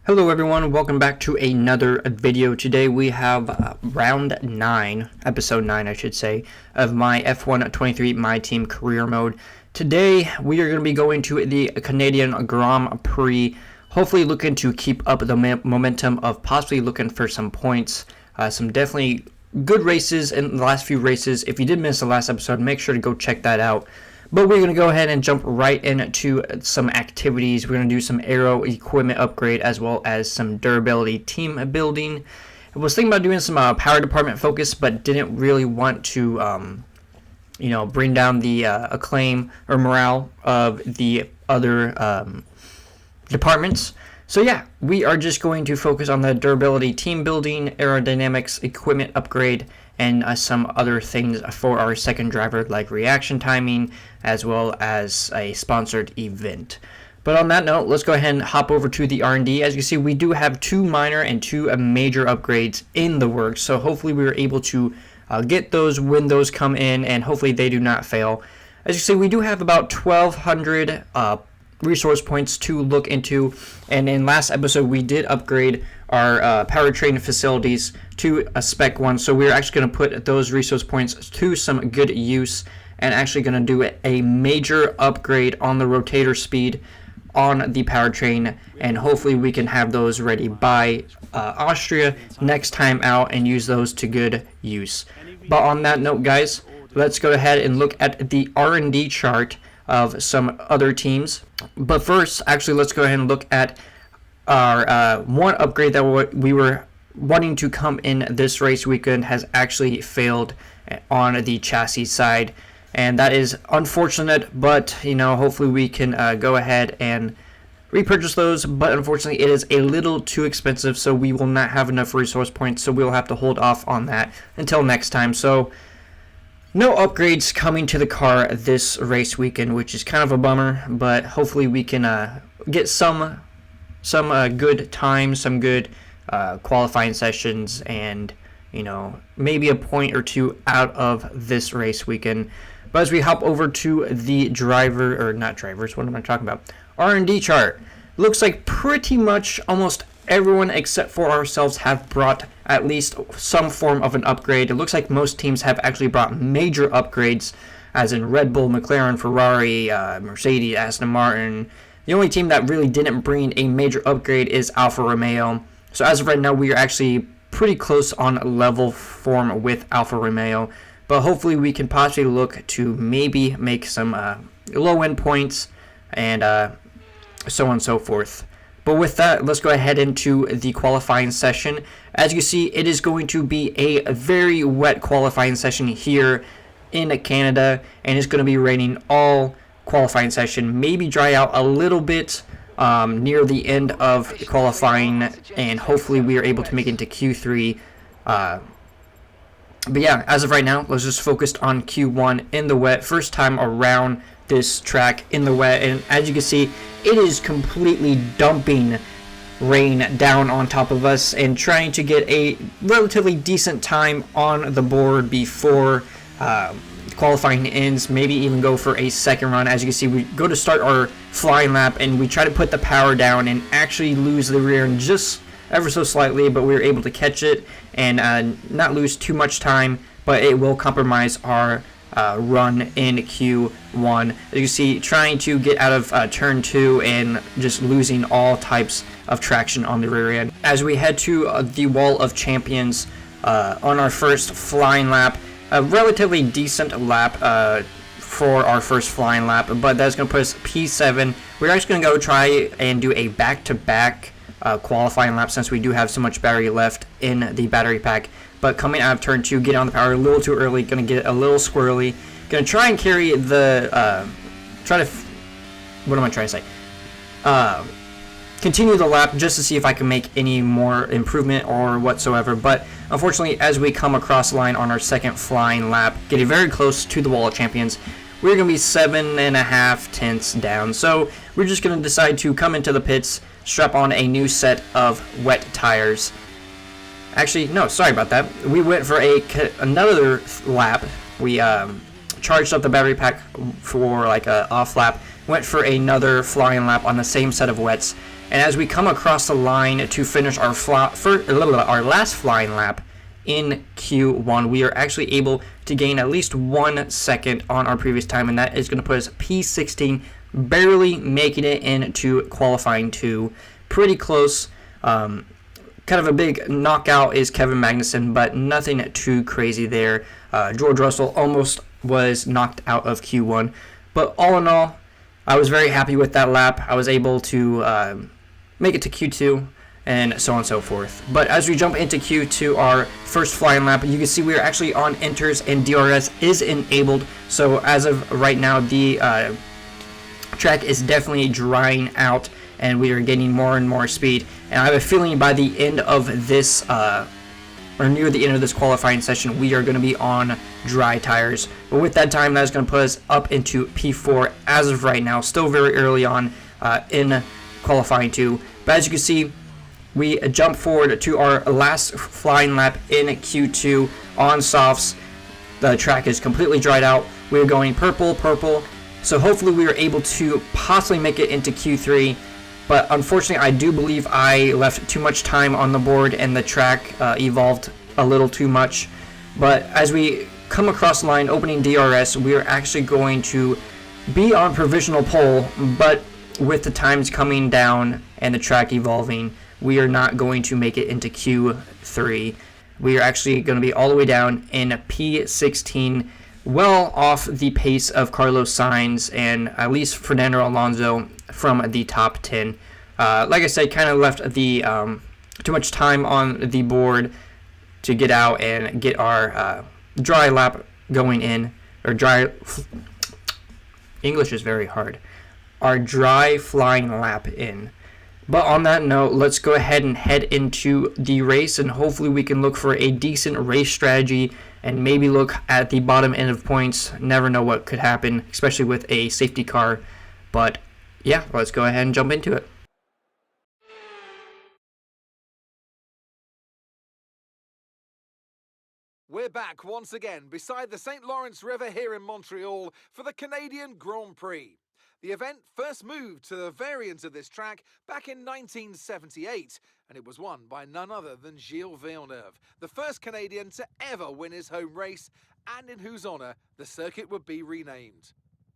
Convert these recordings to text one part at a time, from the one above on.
Hello everyone, welcome back to another video. Today we have round 9, episode 9 I should say, of my F123 MYTEAM career mode. Today we are going to be going to the Canadian Grand Prix, hopefully looking to keep up the momentum of possibly looking for some points. Some definitely good races in the last few races. If you did miss the last episode, make sure to go check that out. But we're going to go ahead and jump right into some activities. We're going to do some aero equipment upgrade as well as some durability team building. I was thinking about doing some power department focus, but didn't really want to, bring down the acclaim or morale of the other departments. So yeah, we are just going to focus on the durability team building, aerodynamics equipment upgrade, and some other things for our second driver like reaction timing as well as a sponsored event. But on that note, let's go ahead and hop over to the R&D. As you can see, we do have 2 minor and 2 major upgrades in the works, so hopefully we were able to get those when those come in, and hopefully they do not fail. As you see, we do have about 1,200 resource points to look into, and in last episode we did upgrade our powertrain facilities to a spec 1, so we're actually going to put those resource points to some good use and actually going to do a major upgrade on the rotator speed on the powertrain, and hopefully we can have those ready by Austria next time out and use those to good use. But on that note, guys, let's go ahead and look at the R&D chart of some other teams. But first, actually, let's go ahead and look at our one upgrade that we were wanting to come in this race weekend has actually failed on the chassis side, and that is unfortunate, but hopefully we can go ahead and repurchase those. But unfortunately it is a little too expensive, so we will not have enough resource points, so we'll have to hold off on that until next time. So no upgrades coming to the car this race weekend, which is kind of a bummer, but hopefully we can get some good times, some good qualifying sessions, and maybe a point or two out of this race weekend. But as we hop over to the R&D chart, looks like pretty much almost everyone except for ourselves have brought at least some form of an upgrade. It looks like most teams have actually brought major upgrades, as in Red Bull, McLaren, Ferrari, Mercedes, Aston Martin. The only team that really didn't bring a major upgrade is Alfa Romeo. So as of right now, we are actually pretty close on level form with Alfa Romeo. But hopefully we can possibly look to maybe make some low-end points and so on and so forth. But with that, let's go ahead into the qualifying session. As you see, it is going to be a very wet qualifying session here in Canada, and it's going to be raining all qualifying session, maybe dry out a little bit near the end of qualifying, and hopefully we are able to make it into Q3. But yeah, as of right now, let's just focus on Q1 in the wet. First time around this track in the wet, and as you can see, it is completely dumping rain down on top of us, and trying to get a relatively decent time on the board before qualifying ends, maybe even go for a second run. As you can see, we go to start our flying lap and we try to put the power down and actually lose the rear end just ever so slightly, but we were able to catch it and not lose too much time, but it will compromise our run in Q1. As you see, trying to get out of turn 2 and just losing all types of traction on the rear end. As we head to the Wall of Champions on our first flying lap, a relatively decent lap for our first flying lap, but that's going to put us P7. We're actually going to go try and do a back-to-back qualifying lap since we do have so much battery left in the battery pack. But coming out of turn 2, get on the power a little too early, going to get a little squirrely. Going to try and carry the, continue the lap just to see if I can make any more improvement or whatsoever. But unfortunately, as we come across the line on our second flying lap, getting very close to the Wall of Champions, we're going to be 7.5 tenths down. So we're just going to decide to come into the pits, strap on a new set of wet tires. Actually, no, sorry about that. We went for another lap. We charged up the battery pack for like a off lap, went for another flying lap on the same set of wets, And as we come across the line to finish our last flying lap in Q1, we are actually able to gain at least 1 second on our previous time, and that is going to put us P16, barely making it into qualifying 2. Pretty close. Kind of a big knockout is Kevin Magnussen, but nothing too crazy there. George Russell almost was knocked out of Q1, but all in all, I was very happy with that lap. I was able to make it to Q2, and so on and so forth. But as we jump into Q2, our first flying lap, you can see we are actually on inters and DRS is enabled. So as of right now, the track is definitely drying out, and we are getting more and more speed. And I have a feeling by the end of this, or near the end of this qualifying session, we are going to be on dry tires. But with that time, that is going to put us up into P4 as of right now. Still very early on in qualifying 2. But as you can see, we jump forward to our last flying lap in Q2 on softs. The track is completely dried out. We are going purple, purple. So hopefully we are able to possibly make it into Q3. But unfortunately, I do believe I left too much time on the board and the track evolved a little too much. But as we come across the line, opening DRS, we are actually going to be on provisional pole. But with the times coming down and the track evolving, we are not going to make it into Q3. We are actually going to be all the way down in P16, well off the pace of Carlos Sainz and at least Fernando Alonso from the top 10. Like I said, kind of left the too much time on the board to get out and get our dry lap going in, or English is very hard. Our dry flying lap in. But on that note, let's go ahead and head into the race, and hopefully we can look for a decent race strategy and maybe look at the bottom end of points. Never know what could happen, especially with a safety car. But yeah, let's go ahead and jump into it. We're back once again beside the St. Lawrence River here in Montreal for the Canadian Grand Prix. The event first moved to the variant of this track back in 1978, and it was won by none other than Gilles Villeneuve, the first Canadian to ever win his home race, and in whose honour the circuit would be renamed.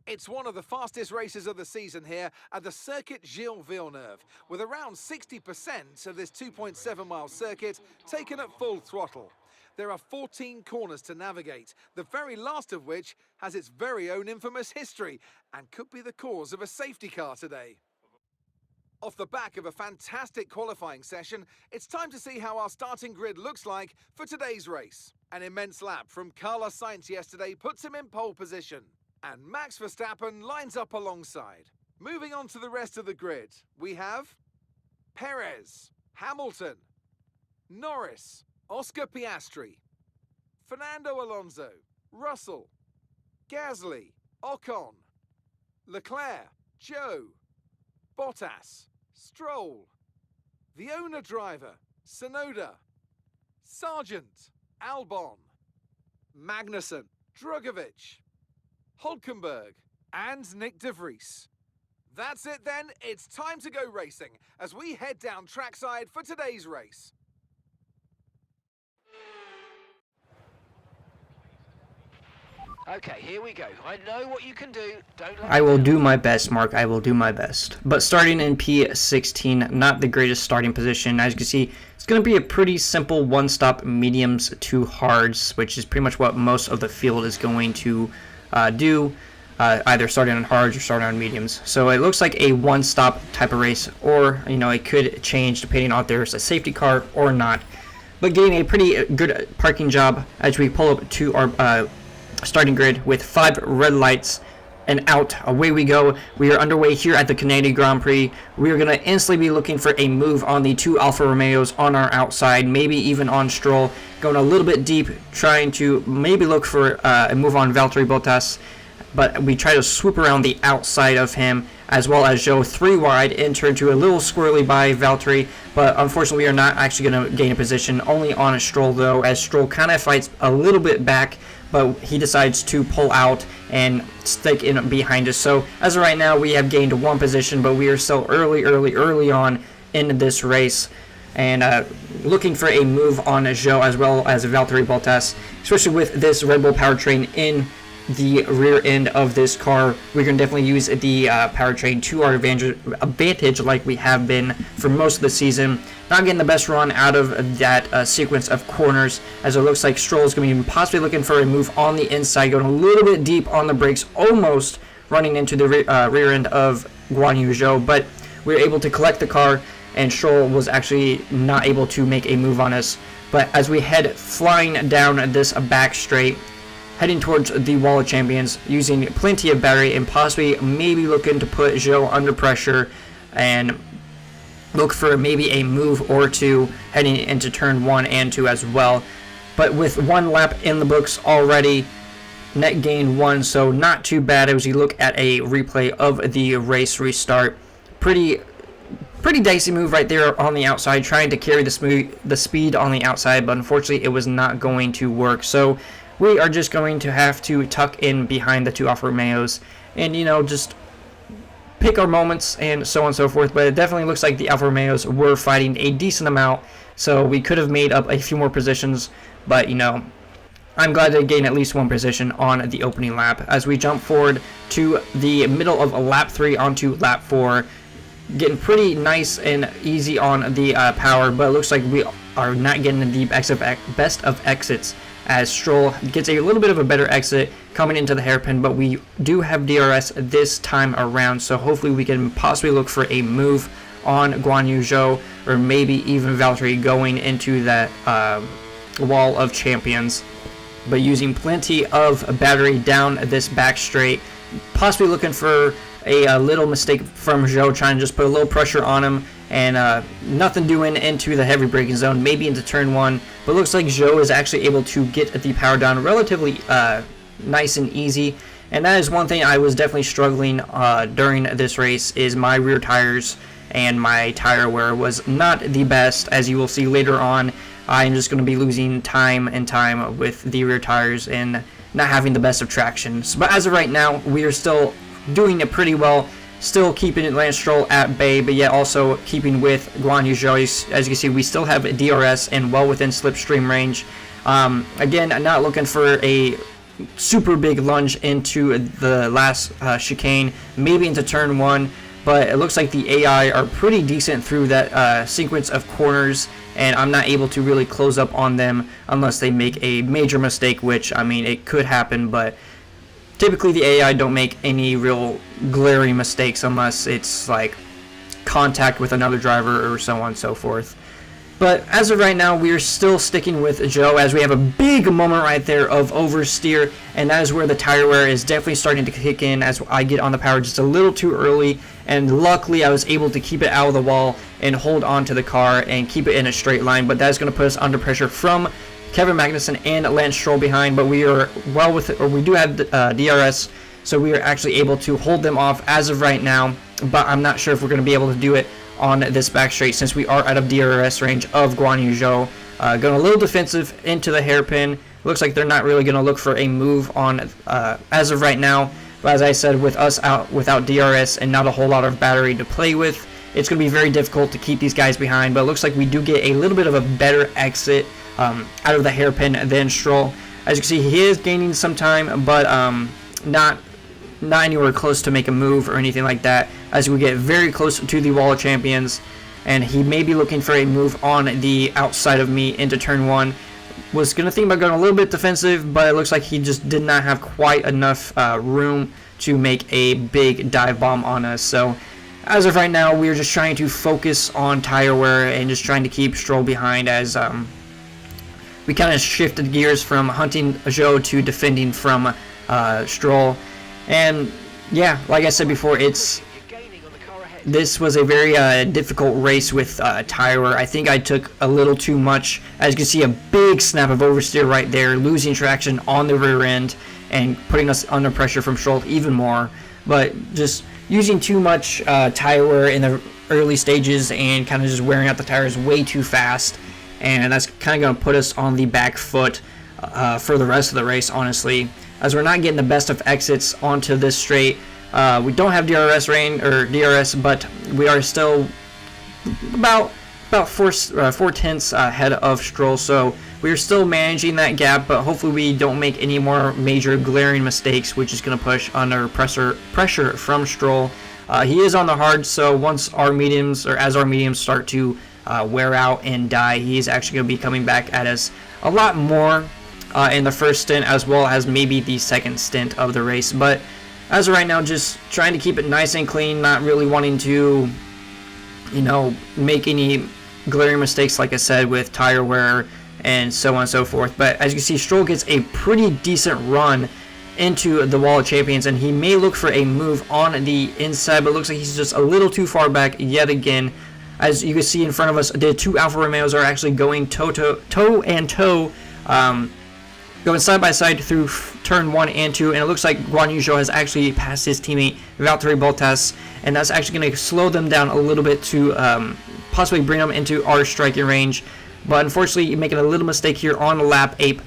It's one of the fastest races of the season here at the Circuit Gilles Villeneuve, with around 60% of this 2.7-mile circuit taken at full throttle. There are 14 corners to navigate, the very last of which has its very own infamous history and could be the cause of a safety car today. Off the back of a fantastic qualifying session, it's time to see how our starting grid looks like for today's race. An immense lap from Carlos Sainz yesterday puts him in pole position, and Max Verstappen lines up alongside. Moving on to the rest of the grid, we have Perez, Hamilton, Norris, Oscar Piastri, Fernando Alonso, Russell, Gasly, Ocon, Leclerc, Joe, Bottas, Stroll, the owner driver, Tsunoda, Sargent, Albon, Magnussen, Drugovich, Hulkenberg, and Nick de Vries. That's it then, it's time to go racing as we head down trackside for today's race. Okay, here we go. I know what you can do. I will do my best, Mark. I will do my best. But starting in P16, not the greatest starting position. As you can see, it's going to be a pretty simple one-stop mediums to hards, which is pretty much what most of the field is going to do, either starting on hards or starting on mediums. So it looks like a one-stop type of race, or it could change depending on if there's a safety car or not. But getting a pretty good parking job as we pull up to our starting grid with 5 red lights and out. Away we go. We are underway here at the Canadian Grand Prix. We are going to instantly be looking for a move on the 2 Alfa Romeos on our outside, maybe even on Stroll, going a little bit deep, trying to maybe look for a move on Valtteri Bottas, but we try to swoop around the outside of him, as well as Joe 3 wide, enter to a little squirrely by Valtteri, but unfortunately we are not actually going to gain a position, only on a Stroll though, as Stroll kind of fights a little bit back, but he decides to pull out and stick in behind us. So as of right now, we have gained 1 position, but we are still early on in this race, and looking for a move on Zhou as well as Valtteri Bottas, especially with this Red Bull powertrain in the rear end of this car. We can definitely use the powertrain to our advantage like we have been for most of the season. Not getting the best run out of that sequence of corners, as it looks like Stroll is going to be possibly looking for a move on the inside, going a little bit deep on the brakes, almost running into the rear end of Guan Yu Zhou, but we were able to collect the car, and Stroll was actually not able to make a move on us. But as we head flying down this back straight, heading towards the Wall of Champions, using plenty of battery and possibly maybe looking to put Zhou under pressure and look for maybe a move or two heading into turn 1 and 2 as well. But with one lap in the books already, net gain 1, so not too bad as we look at a replay of the race restart. Pretty dicey move right there on the outside, trying to carry the speed on the outside, but unfortunately it was not going to work. So we are just going to have to tuck in behind the two Alfa Romeos and, just pick our moments and so on and so forth. But it definitely looks like the Alfa Romeos were fighting a decent amount, so we could have made up a few more positions, but I'm glad to gain at least one position on the opening lap as we jump forward to the middle of lap 3 onto lap 4, getting pretty nice and easy on the power, but it looks like we are not getting the best of exits, as Stroll gets a little bit of a better exit coming into the hairpin, but we do have DRS this time around, so hopefully we can possibly look for a move on Guan Yu Zhou, or maybe even Valtteri going into that Wall of Champions. But using plenty of battery down this back straight, possibly looking for a little mistake from Zhou, trying to just put a little pressure on him, and nothing doing into the heavy braking zone, maybe into turn 1, but looks like Zhou is actually able to get the power down relatively nice and easy. And that is one thing I was definitely struggling during this race, is my rear tires and my tire wear was not the best. As you will see later on, I'm just going to be losing time and time with the rear tires and not having the best of traction. But as of right now, we are still doing it pretty well, still keeping Lance Stroll at bay, but yet also keeping with Guan Yu Zhou. As you can see, we still have DRS and well within slipstream range. Again, not looking for a super big lunge into the last chicane, maybe into turn 1, but it looks like the AI are pretty decent through that sequence of corners, and I'm not able to really close up on them unless they make a major mistake, which, I mean, it could happen, but typically the AI don't make any real glaring mistakes unless it's like contact with another driver or so on and so forth. But as of right now, we are still sticking with Zhou, as we have a big moment right there of oversteer, and that is where the tire wear is definitely starting to kick in as I get on the power just a little too early, and luckily I was able to keep it out of the wall and hold on to the car and keep it in a straight line. But that is going to put us under pressure from Kevin Magnussen and Lance Stroll behind, but we are well with it, or we do have DRS, so we are actually able to hold them off as of right now, but I'm not sure if we're going to be able to do it on this back straight since we are out of DRS range of Guan Yu Zhou. Going a little defensive into the hairpin. Looks like they're not really going to look for a move on as of right now, but as I said, with us out without DRS and not a whole lot of battery to play with, it's going to be very difficult to keep these guys behind, but it looks like we do get a little bit of a better exit out of the hairpin than Stroll. As you can see, he is gaining some time, but not anywhere close to make a move or anything like that, as we get very close to the Wall of Champions, and he may be looking for a move on the outside of me into turn 1. Was going to think about going a little bit defensive, but it looks like he just did not have quite enough room to make a big dive bomb on us. So as of right now, we are just trying to focus on tire wear and just trying to keep Stroll behind, as we kind of shifted gears from hunting Zhou to defending from Stroll. And yeah, like I said before, this was a very difficult race with tire wear. I think I took a little too much. As you can see, a big snap of oversteer right there, losing traction on the rear end and putting us under pressure from Stroll even more. But just using too much tire wear in the early stages and kind of just wearing out the tires way too fast, and that's kind of going to put us on the back foot for the rest of the race, honestly, as we're not getting the best of exits onto this straight. We don't have DRS, but we are still about four tenths ahead of Stroll. So we're still managing that gap, but hopefully we don't make any more major glaring mistakes, which is going to push under pressure from Stroll. He is on the hard, so once our mediums, or as our mediums start to wear out and die, he's actually going to be coming back at us a lot more in the first stint, as well as maybe the second stint of the race. But as of right now, just trying to keep it nice and clean, not really wanting to, make any glaring mistakes, like I said, with tire wear and so on and so forth. But as you can see, Stroll gets a pretty decent run into the Wall of Champions, and he may look for a move on the inside, but it looks like he's just a little too far back yet again. As you can see in front of us, the two Alfa Romeos are actually going toe and toe, going side by side through turn 1 and 2, and it looks like Guan Yu Zhou has actually passed his teammate Valtteri Bottas, and that's actually going to slow them down a little bit to possibly bring them into our striking range. But unfortunately, you're making a little mistake here on lap 8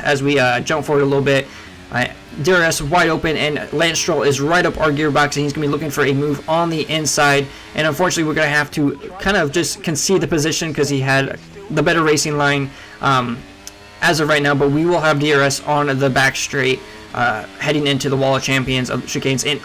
as we jump forward a little bit. DRS wide open, and Lance Stroll is right up our gearbox, and he's going to be looking for a move on the inside. And unfortunately, we're going to have to kind of just concede the position because he had the better racing line as of right now. But we will have DRS on the back straight heading into the Wall of Champions of chicanes. And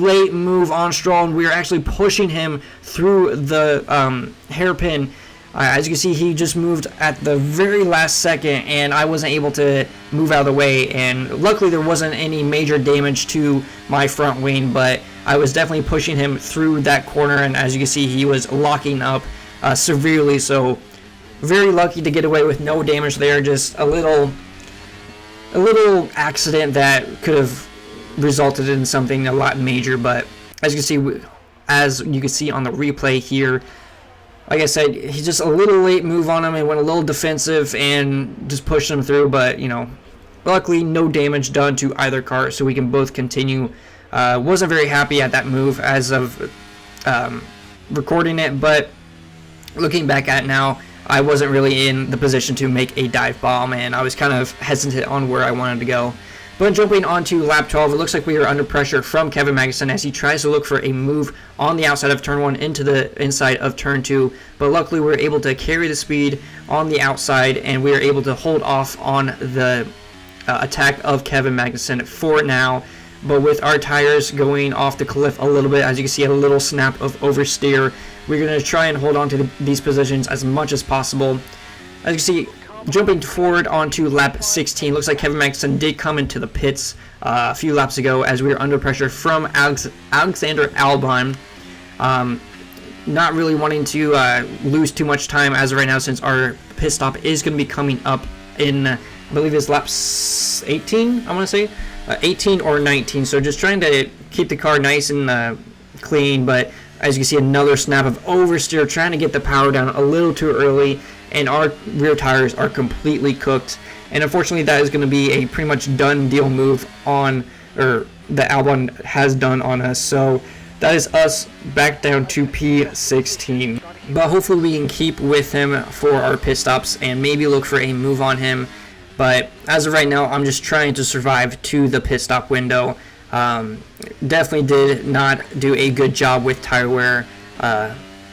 late move on Stroll, and we are actually pushing him through the hairpin. As you can see, he just moved at the very last second, and I wasn't able to move out of the way. And luckily, there wasn't any major damage to my front wing, but I was definitely pushing him through that corner. And as you can see, he was locking up severely. So very lucky to get away with no damage there. Just a little accident that could have resulted in something a lot major. But as you can see on the replay here, like I said, he's just a little late move on him and went a little defensive and just pushed him through. But, luckily no damage done to either car, so we can both continue. Wasn't very happy at that move as of recording it, but looking back at it now, I wasn't really in the position to make a dive bomb, and I was kind of hesitant on where I wanted to go. But jumping on to lap 12, it looks like we are under pressure from Kevin Magnussen as he tries to look for a move on the outside of turn 1 into the inside of turn 2. But luckily, we were able to carry the speed on the outside, and we are able to hold off on the attack of Kevin Magnussen for now. But with our tires going off the cliff a little bit, as you can see, a little snap of oversteer, we're going to try and hold on to these positions as much as possible. As you can see, jumping forward onto lap 16, looks like Kevin Magnussen did come into the pits a few laps ago as we were under pressure from Alexander Albon. Not really wanting to lose too much time as of right now, since our pit stop is going to be coming up in, I believe it's lap 18, I want to say. 18 or 19, so just trying to keep the car nice and clean. But as you can see, another snap of oversteer, trying to get the power down a little too early, and our rear tires are completely cooked. And unfortunately, that is going to be a pretty much done deal move on, or that Albon has done on us. So that is us back down to P16. But hopefully we can keep with him for our pit stops and maybe look for a move on him. But as of right now, I'm just trying to survive to the pit stop window. Definitely did not do a good job with tire wear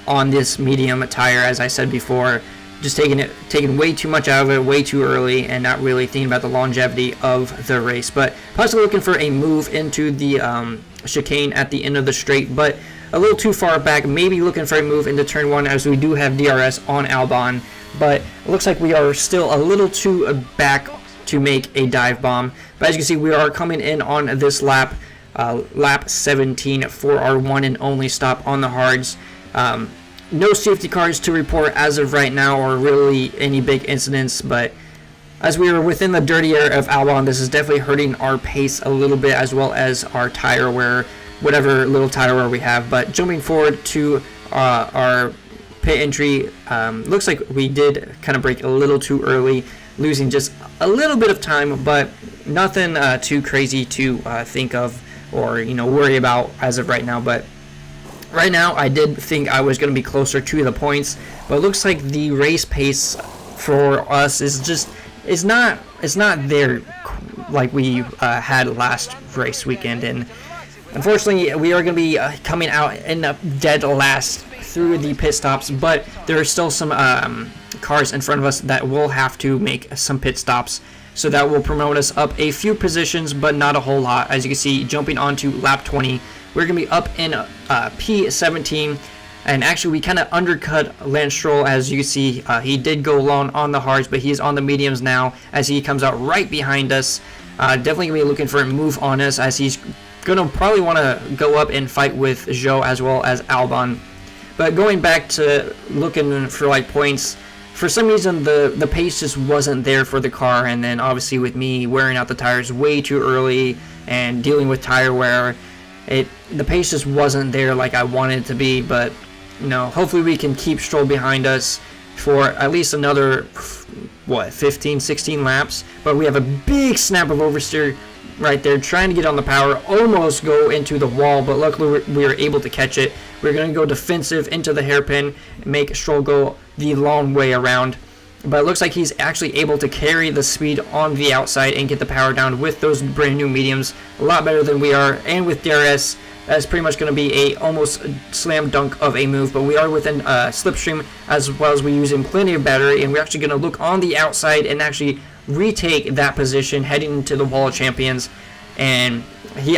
on this medium tire, as I said before. Just taking way too much out of it way too early, and not really thinking about the longevity of the race. But possibly looking for a move into the chicane at the end of the straight, but a little too far back. Maybe looking for a move into turn 1, as we do have DRS on Albon. But it looks like we are still a little too back to make a dive bomb. But as you can see, we are coming in on this lap, lap 17, for our one and only stop on the hards. No safety cars to report as of right now, or really any big incidents. But as we are within the dirty area of Albon, this is definitely hurting our pace a little bit, as well as our tire wear, whatever little tire wear we have. But jumping forward to our pit entry, looks like we did kind of brake a little too early, losing just a little bit of time, but nothing too crazy to think of or worry about as of right now. But right now, I did think I was going to be closer to the points, but it looks like the race pace for us is not there like we had last race weekend. And Unfortunately, we are going to be coming out in the dead last through the pit stops, but there are still some cars in front of us that will have to make some pit stops. So that will promote us up a few positions, but not a whole lot. As you can see, jumping onto lap 20, we're going to be up in P17. And actually, we kind of undercut Lance Stroll. As you can see, he did go long on the hards, but he's on the mediums now as he comes out right behind us. Definitely going to be looking for a move on us, as he's going to probably want to go up and fight with Zhou as well as Albon. But going back to looking for like points, for some reason the pace just wasn't there for the car, and then obviously with me wearing out the tires way too early and dealing with tire wear, the pace just wasn't there like I wanted it to be. But you know, hopefully we can keep Stroll behind us for at least another 15-16 laps. But we have a big snap of oversteer right there, trying to get on the power, almost go into the wall, but luckily we were able to catch it. We're going to go defensive into the hairpin and make Stroll go the long way around. But it looks like he's actually able to carry the speed on the outside and get the power down with those brand new mediums. A lot better than we are. And with DRS, that's pretty much going to be a almost slam dunk of a move. But we are within slipstream, as well as we're using plenty of battery. And we're actually going to look on the outside and actually retake that position heading into the Wall of Champions. And he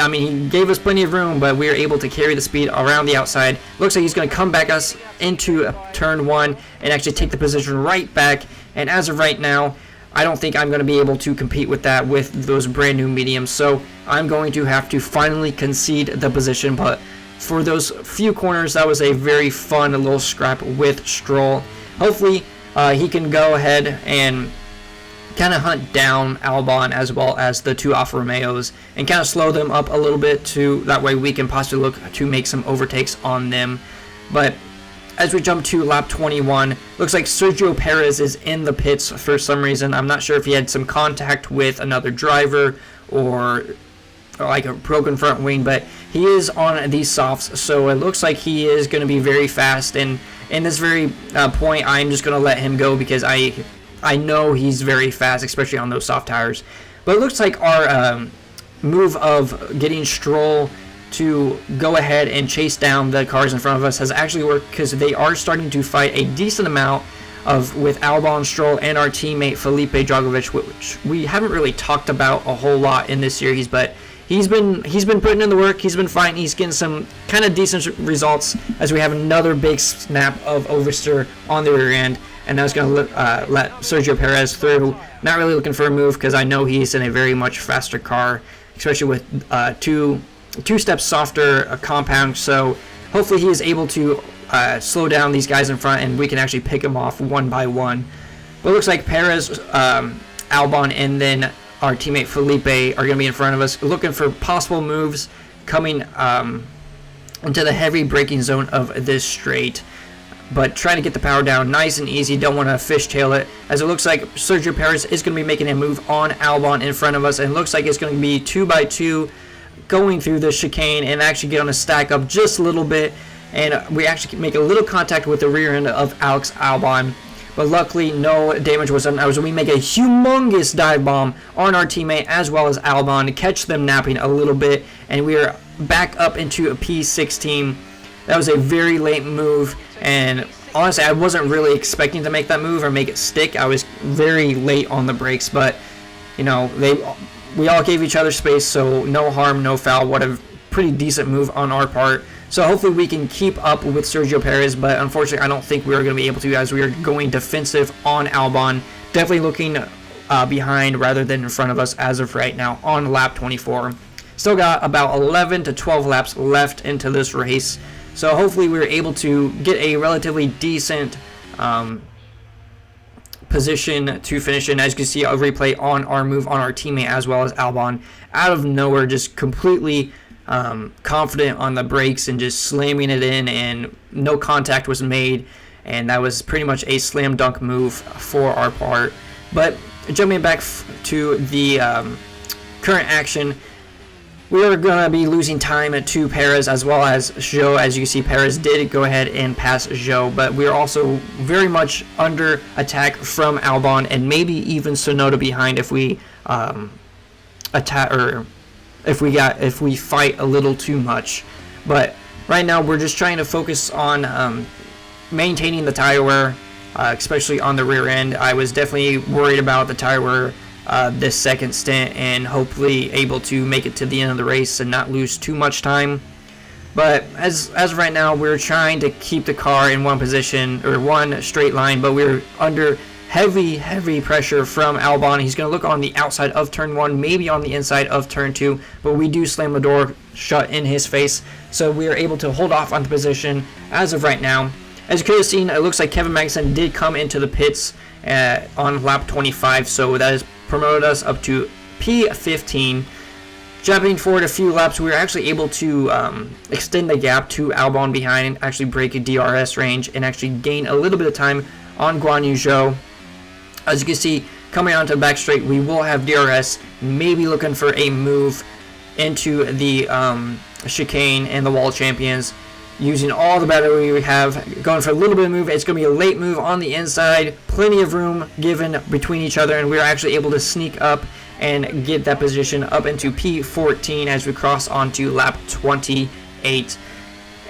gave us plenty of room, but we were able to carry the speed around the outside. Looks like he's going to come back us into turn 1 and actually take the position right back. And as of right now, I don't think I'm going to be able to compete with that with those brand new mediums. So I'm going to have to finally concede the position. But for those few corners, that was a very fun little scrap with Stroll. Hopefully he can go ahead and kind of hunt down Albon as well as the two Alfa Romeos and kind of slow them up a little bit, to that way we can possibly look to make some overtakes on them. But as we jump to lap 21, looks like Sergio Perez is in the pits for some reason. I'm not sure if he had some contact with another driver or like a broken front wing, but he is on these softs, so it looks like he is going to be very fast. And in this very point, I'm just going to let him go because I know he's very fast, especially on those soft tires. But it looks like our move of getting Stroll to go ahead and chase down the cars in front of us has actually worked, because they are starting to fight a decent amount with Albon, Stroll, and our teammate Felipe Dragovic, which we haven't really talked about a whole lot in this series, but he's been putting in the work. He's been fighting. He's getting some kind of decent results, as we have another big snap of oversteer on the rear end. And that's going to let Sergio Perez through. Not really looking for a move, because I know he's in a very much faster car, especially with two steps softer compound. So hopefully he is able to slow down these guys in front, and we can actually pick them off one by one. But it looks like Perez, Albon, and then our teammate Felipe are going to be in front of us, looking for possible moves coming into the heavy braking zone of this straight. But trying to get the power down nice and easy. Don't want to fishtail it, as it looks like Sergio Perez is going to be making a move on Albon in front of us, and it looks like it's going to be 2x2 going through the chicane and actually get on a stack up just a little bit, and we actually make a little contact with the rear end of Alex Albon. But luckily no damage was done, as we make a humongous dive bomb on our teammate as well as Albon to catch them napping a little bit, and we are back up into a P16. That was a very late move, and honestly I wasn't really expecting to make that move or make it stick. I was very late on the brakes, but you know, we all gave each other space, so no harm, no foul. What a pretty decent move on our part. So hopefully we can keep up with Sergio Perez, but unfortunately I don't think we are going to be able to, as we are going defensive on Albon. Definitely looking behind rather than in front of us as of right now on lap 24. Still got about 11 to 12 laps left into this race. So hopefully we're able to get a relatively decent position to finish in. As you can see, a replay on our move on our teammate as well as Albon. Out of nowhere, just completely confident on the brakes and just slamming it in, and no contact was made. And that was pretty much a slam dunk move for our part. But jumping back to the current action, we are going to be losing time to Perez as well as Zhou. As you can see, Perez did go ahead and pass Zhou, but we're also very much under attack from Albon and maybe even Tsunoda behind if we attack or if we fight a little too much. But right now we're just trying to focus on maintaining the tire wear, especially on the rear end. I was definitely worried about the tire wear this second stint, and hopefully able to make it to the end of the race and not lose too much time. But as of right now, we're trying to keep the car in one position or one straight line, but we're under heavy pressure from Albon. He's going to look on the outside of turn 1, maybe on the inside of turn 2, but we do slam the door shut in his face, so we are able to hold off on the position as of right now. As you could have seen, it looks like Kevin Magnussen did come into the pits on lap 25, so that has promoted us up to P15. Jumping forward a few laps, we were actually able to extend the gap to Albon behind and actually break a DRS range and actually gain a little bit of time on Guan Yu Zhou. As you can see, coming onto the back straight, we will have DRS, maybe looking for a move into the chicane and the wall champions, using all the battery we have, going for a little bit of move. It's going to be a late move on the inside, plenty of room given between each other, and we're actually able to sneak up and get that position up into P14 as we cross onto lap 28.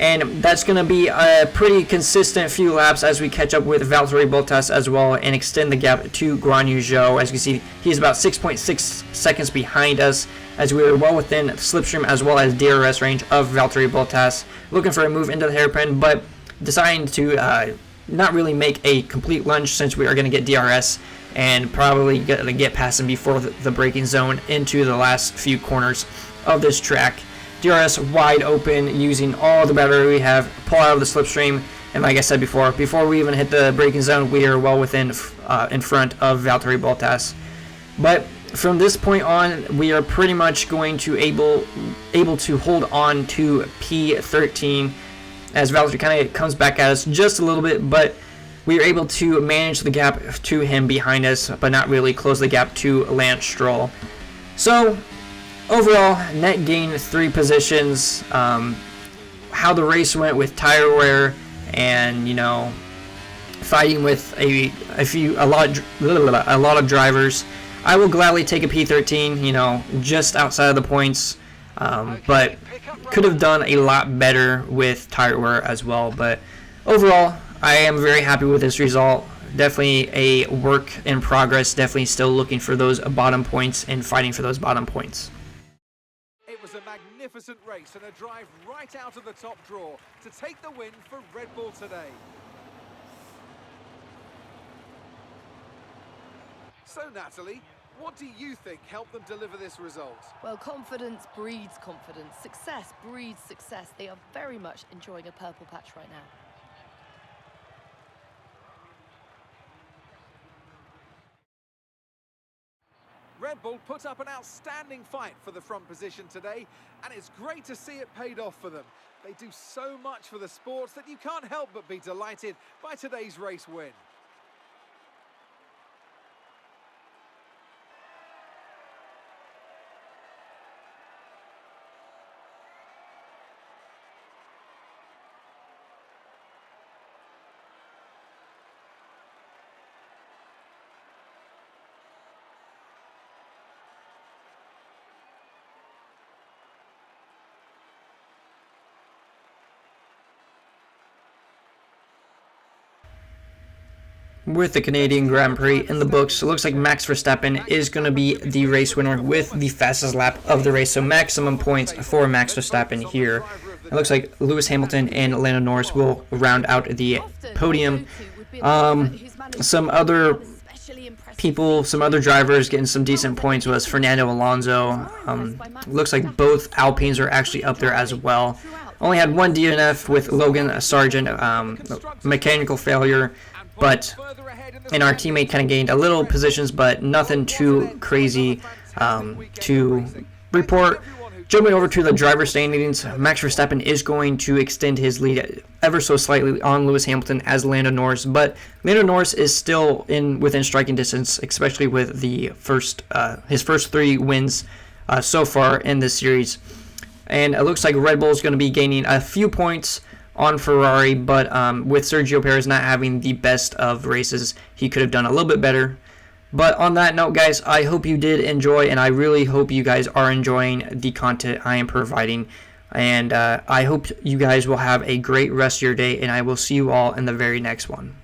And that's going to be a pretty consistent few laps as we catch up with Valtteri Bottas as well and extend the gap to Guan Yu Zhou. As you can see, he's about 6.6 seconds behind us as we are well within slipstream as well as DRS range of Valtteri Bottas. Looking for a move into the hairpin, but deciding to not really make a complete lunge since we are going to get DRS and probably get past him before the braking zone into the last few corners of this track. DRS wide open, using all the battery we have, pull out of the slipstream, and like I said before we even hit the braking zone, we are well within in front of Valtteri Bottas. But from this point on, we are pretty much going to able to hold on to P13 as Valtteri kind of comes back at us just a little bit, but we are able to manage the gap to him behind us, but not really close the gap to Lance Stroll. So overall, net gain 3 positions. How the race went with tire wear and, you know, fighting with a lot of drivers, I will gladly take a P13. You know, just outside of the points, but could have done a lot better with tire wear as well. But overall, I am very happy with this result. Definitely a work in progress. Definitely still looking for those bottom points and fighting for those bottom points. It was a magnificent race and a drive right out of the top draw to take the win for Red Bull today. So Natalie, what do you think helped them deliver this result? Well, confidence breeds confidence. Success breeds success. They are very much enjoying a purple patch right now. Red Bull put up an outstanding fight for the front position today, and it's great to see it paid off for them. They do so much for the sports that you can't help but be delighted by today's race win. With the Canadian Grand Prix in the books, it looks like Max Verstappen is going to be the race winner with the fastest lap of the race. So maximum points for Max Verstappen here. It looks like Lewis Hamilton and Lando Norris will round out the podium. Some other people, some other drivers getting some decent points was Fernando Alonso. Looks like both Alpines are actually up there as well. Only had one DNF with Logan Sargent, mechanical failure. But, and our teammate kind of gained a little positions, but nothing too crazy to report. Jumping over to the driver standings, Max Verstappen is going to extend his lead ever so slightly on Lewis Hamilton as Lando Norris, but Lando Norris is still within striking distance, especially with the his first 3 wins so far in this series. And it looks like Red Bull is going to be gaining a few points on Ferrari, but with Sergio Perez not having the best of races, he could have done a little bit better. But on that note, guys, I hope you did enjoy, and I really hope you guys are enjoying the content I am providing. And I hope you guys will have a great rest of your day, and I will see you all in the very next one.